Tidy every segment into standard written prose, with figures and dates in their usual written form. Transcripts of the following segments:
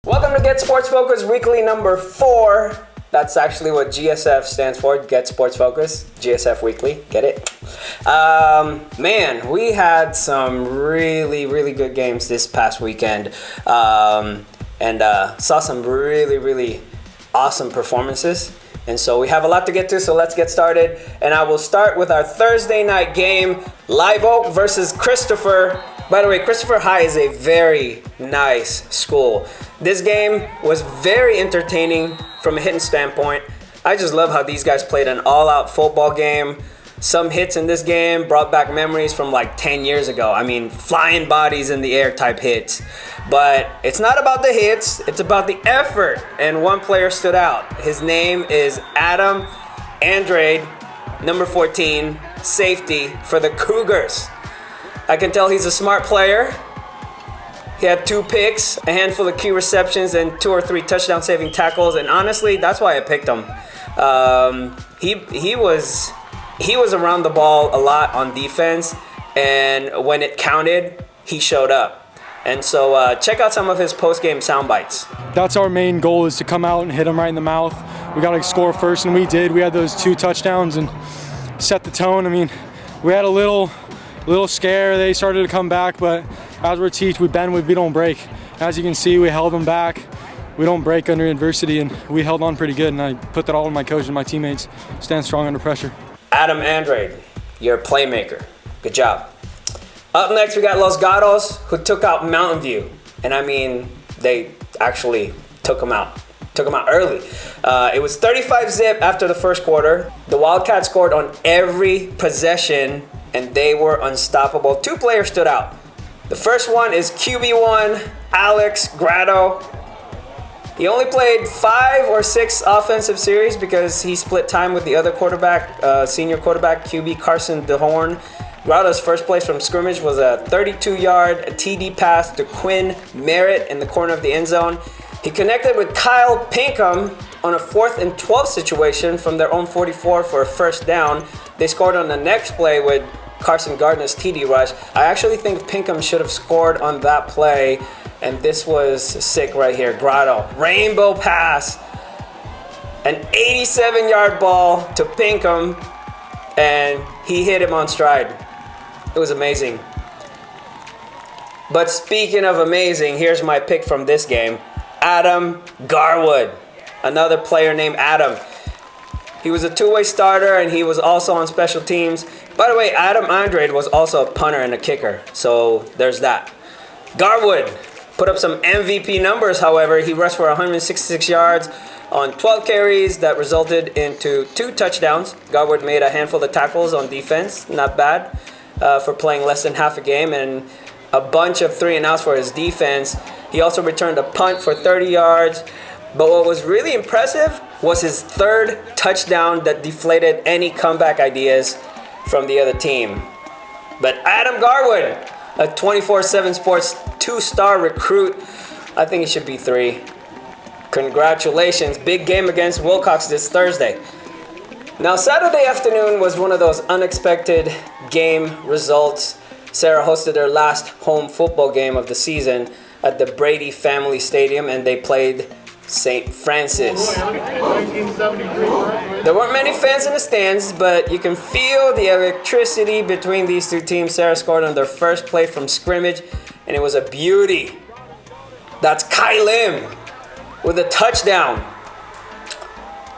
Welcome to GetSportsFocus Weekly number 4. That's actually what GSF stands for, GetSportsFocus, GSF Weekly, get it? Man, we had some really good games this past weekend and saw some really awesome performances. And so we have a lot to get to, so let's get started. And I will start with our Thursday night game, Live Oak versus Christopher. By the way, Christopher High is a very nice school. This game was very entertaining from a hitting standpoint. I just love how these guys played an all-out football game. Some hits in this game brought back memories from like 10 years ago. I mean, flying bodies in the air type hits. But it's not about the hits, it's about the effort. And one player stood out. His name is Adam Andrade, number 14, safety for the Cougars. I can tell he's a smart player. He had 2 picks, a handful of key receptions, and 2 or 3 touchdown-saving tackles. And honestly, that's why I picked him. He was around the ball a lot on defense, and when it counted, he showed up. And so check out some of his post-game sound bites. That's our main goal, is to come out and hit him right in the mouth. We got to score first, and we did. We had those 2 touchdowns and set the tone. I mean, we had a little scare. They started to come back, but as we're teach, we bend, we don't break. As you can see, we held them back. We don't break under adversity, and we held on pretty good, and I put that all in my coach and my teammates. Stand strong under pressure. Adam Andrade, you're a playmaker. Good job. Up next, we got Los Gatos, who took out Mountain View. And I mean, they actually took them out early. It was 35-zip after the first quarter. The Wildcats scored on every possession, and they were unstoppable. 2 players stood out. The first one is QB1, Alex Grado. He only played 5 or 6 offensive series because he split time with the other quarterback, senior quarterback, QB Carson DeHorn. Grado's first place from scrimmage was a 32-yard TD pass to Quinn Merritt in the corner of the end zone. He connected with Kyle Pinkham on a 4th and 12 situation from their own 44 for a first down. They scored on the next play with Carson Gardner's TD rush. I actually think Pinkham should have scored on that play, and this was sick right here. Grado, rainbow pass, an 87-yard ball to Pinkham, and he hit him on stride. It was amazing. But speaking of amazing, here's my pick from this game. Adam Garwood, another player named Adam. He was a 2-way starter, and he was also on special teams. By the way, Adam Andrade was also a punter and a kicker, so there's that. Garwood put up some MVP numbers, however. He rushed for 166 yards on 12 carries that resulted into 2 touchdowns. Garwood made a handful of tackles on defense, not bad for playing less than half a game, and a bunch of 3-and-outs for his defense. He also returned a punt for 30 yards. But what was really impressive was his 3rd touchdown that deflated any comeback ideas from the other team. But Adam Garwood, a 24/7 Sports 2-star recruit, I think he should be 3. Congratulations, big game against Wilcox this Thursday. Now, Saturday afternoon was one of those unexpected game results. Serra hosted their last home football game of the season at the Brady Family Stadium, and they played St. Francis. There weren't many fans in the stands, but you can feel the electricity between these 2 teams. Serra scored on their first play from scrimmage, and it was a beauty. That's Kai Lim with a touchdown.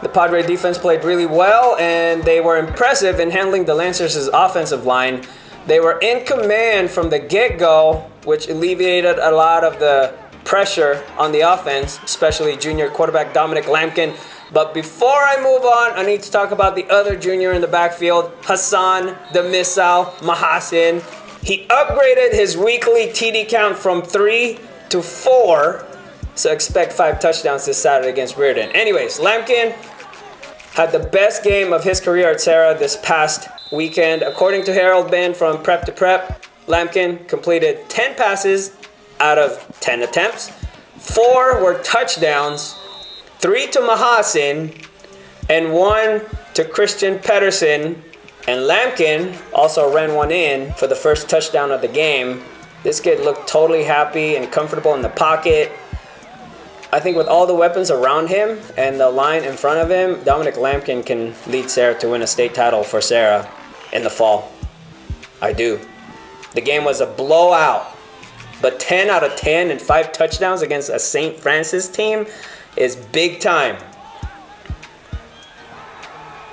The Padres defense played really well, and they were impressive in handling the Lancers' offensive line. They were in command from the get-go, which alleviated a lot of the pressure on the offense, especially junior quarterback Dominique Lampkin. But before I move on, I need to talk about the other junior in the backfield, Hassan the Missile Mahasin. He upgraded his weekly TD count from 3 to 4, so expect 5 touchdowns this Saturday against Reardon. Anyways, Lampkin had the best game of his career at Serra this past weekend. According to Harold Ben from Prep to Prep, Lampkin completed 10 passes out of 10 attempts. 4 were touchdowns, 3 to Mahasin, and 1 to Christian Pedersen. And Lampkin also ran one in for the first touchdown of the game. This kid looked totally happy and comfortable in the pocket. I think with all the weapons around him and the line in front of him, Dominique Lampkin can lead Serra to win a state title for Serra in the fall. I do. The game was a blowout, but 10 out of 10 and 5 touchdowns against a St. Francis team is big time.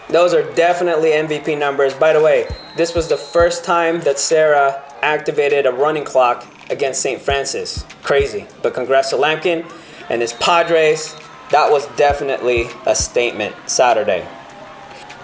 Those are definitely MVP numbers. By the way, this was the first time that Serra activated a running clock against St. Francis. Crazy. But congrats to Lampkin and his Padres. That was definitely a statement Saturday.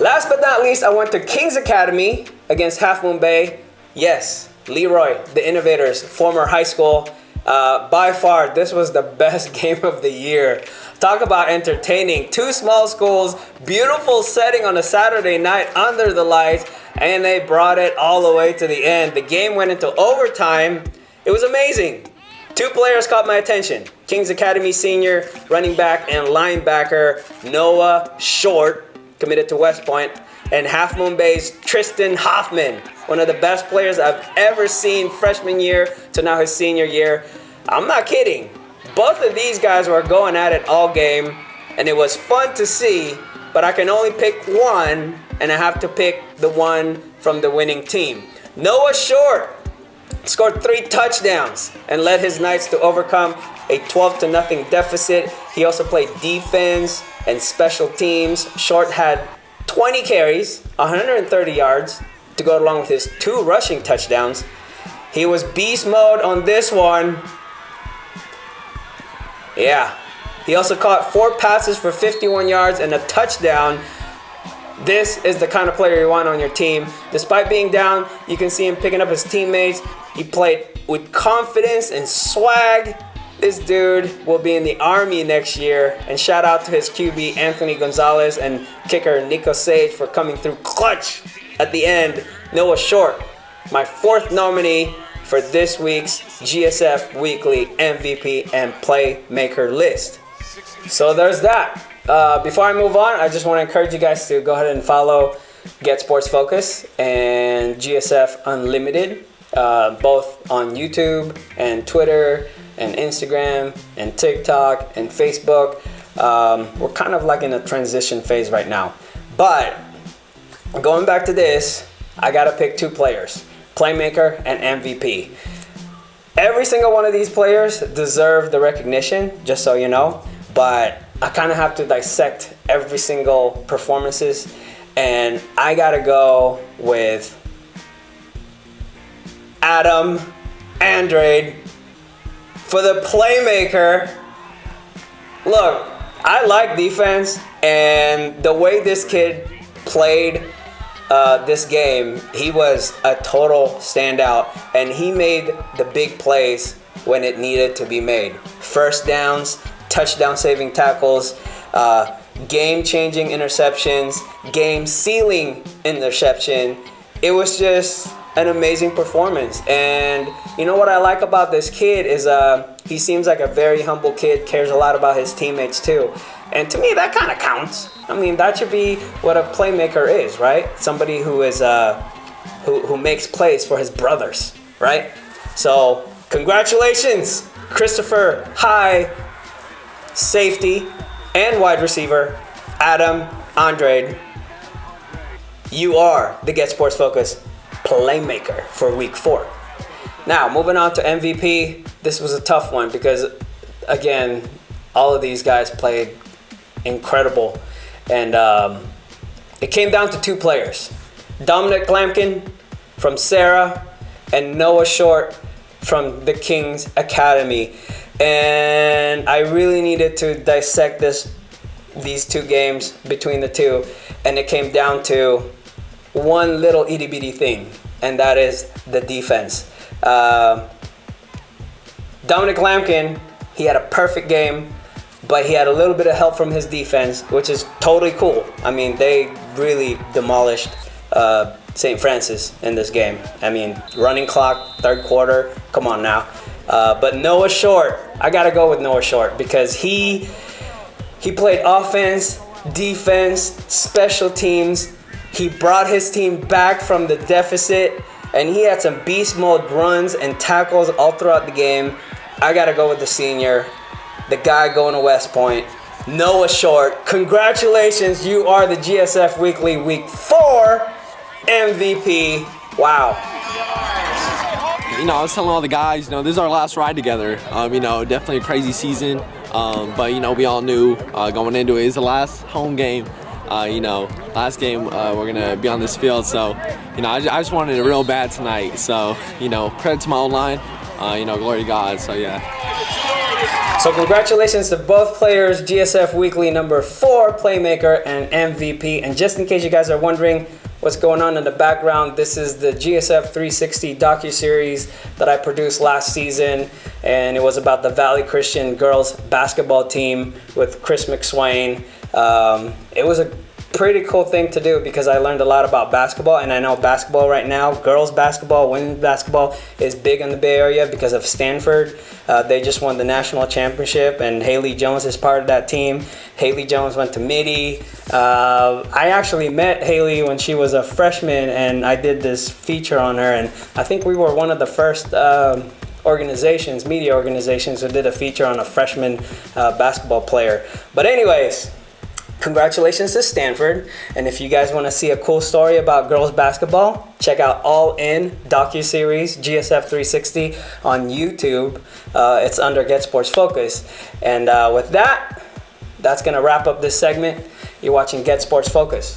Last but not least, I went to Kings Academy against Half Moon Bay. Yes, Leroy, the Innovators, former high school. By far, this was the best game of the year. Talk about entertaining. 2 small schools, beautiful setting on a Saturday night under the lights, and they brought it all the way to the end. The game went into overtime. It was amazing. 2 players caught my attention. Kings Academy senior running back and linebacker Noah Short, committed to West Point, and Half Moon Bay's Tristan Hoffman, one of the best players I've ever seen freshman year to now his senior year. I'm not kidding. Both of these guys were going at it all game, and it was fun to see, but I can only pick one, and I have to pick the one from the winning team. Noah Short scored 3 touchdowns and led his Knights to overcome a 12-0 deficit. He also played defense and special teams. Short had 20 carries, 130 yards to go along with his 2 rushing touchdowns. He was beast mode on this one. Yeah. He also caught 4 passes for 51 yards and a touchdown. This is the kind of player you want on your team. Despite being down, you can see him picking up his teammates. He played with confidence and swag. This dude will be in the Army next year. And shout out to his QB, Anthony Gonzalez, and kicker, Nico Sage, for coming through clutch at the end. Noah Short, my 4th nominee for this week's GSF Weekly MVP and Playmaker list. So there's that. Before I move on, I just want to encourage you guys to go ahead and follow GetSportsFocus and GSF Unlimited, both on YouTube and Twitter and Instagram and TikTok and Facebook. We're kind of like in a transition phase right now. But going back to this, I got to pick 2 players, Playmaker and MVP. Every single one of these players deserve the recognition, just so you know. But I kind of have to dissect every single performances. And I got to go with Adam Andrade for the Playmaker. Look, I like defense, and the way this kid played this game, he was a total standout, and he made the big plays when it needed to be made. First downs, touchdown-saving tackles, game-changing interceptions, game-sealing interception. It was just an amazing performance. And you know what I like about this kid is he seems like a very humble kid, cares a lot about his teammates too. And to me, that kind of counts. I mean, that should be what a playmaker is, right? Somebody who is who makes plays for his brothers, right? So congratulations, Christopher High, safety and wide receiver, Adam Andrade. You are the GetSportsFocus Playmaker for week 4. Now, moving on to MVP. This was a tough one because, again, all of these guys played incredible. And it came down to 2 players. Dominique Lampkin from Serra and Noah Short from the Kings Academy. And I really needed to dissect these 2 games between the 2. And it came down to one little itty bitty thing, and that is the defense. Dominique Lampkin, he had a perfect game, but he had a little bit of help from his defense, which is totally cool. I mean, they really demolished St. Francis in this game. I mean, running clock, 3rd quarter, come on now. But Noah Short, I gotta go with Noah Short because he played offense, defense, special teams. He brought his team back from the deficit, and he had some beast mode runs and tackles all throughout the game. I gotta go with the senior, the guy going to West Point, Noah Short. Congratulations, you are the GSF Weekly Week 4 MVP. Wow. I was telling all the guys, this is our last ride together. Definitely a crazy season. But we all knew going into it is the last home game. Last game we're gonna be on this field. So, I just wanted it real bad tonight. So, credit to my own line. Glory to God. So yeah. So congratulations to both players, GSF Weekly number 4, Playmaker and MVP. And just in case you guys are wondering what's going on in the background, this is the GSF 360 docuseries that I produced last season. And it was about the Valley Christian girls basketball team with Chris McSwain. It was a pretty cool thing to do because I learned a lot about basketball, and I know basketball right now, girls basketball, women's basketball is big in the Bay Area because of Stanford. They just won the national championship, and Haley Jones is part of that team. Haley Jones went to Midi. I actually met Haley when she was a freshman, and I did this feature on her, and I think we were one of the first media organizations who did a feature on a freshman basketball player. But anyways, congratulations to Stanford. And if you guys want to see a cool story about girls basketball, check out All In docuseries GSF 360 on YouTube. It's under GetSportsFocus. And with that, that's going to wrap up this segment. You're watching GetSportsFocus.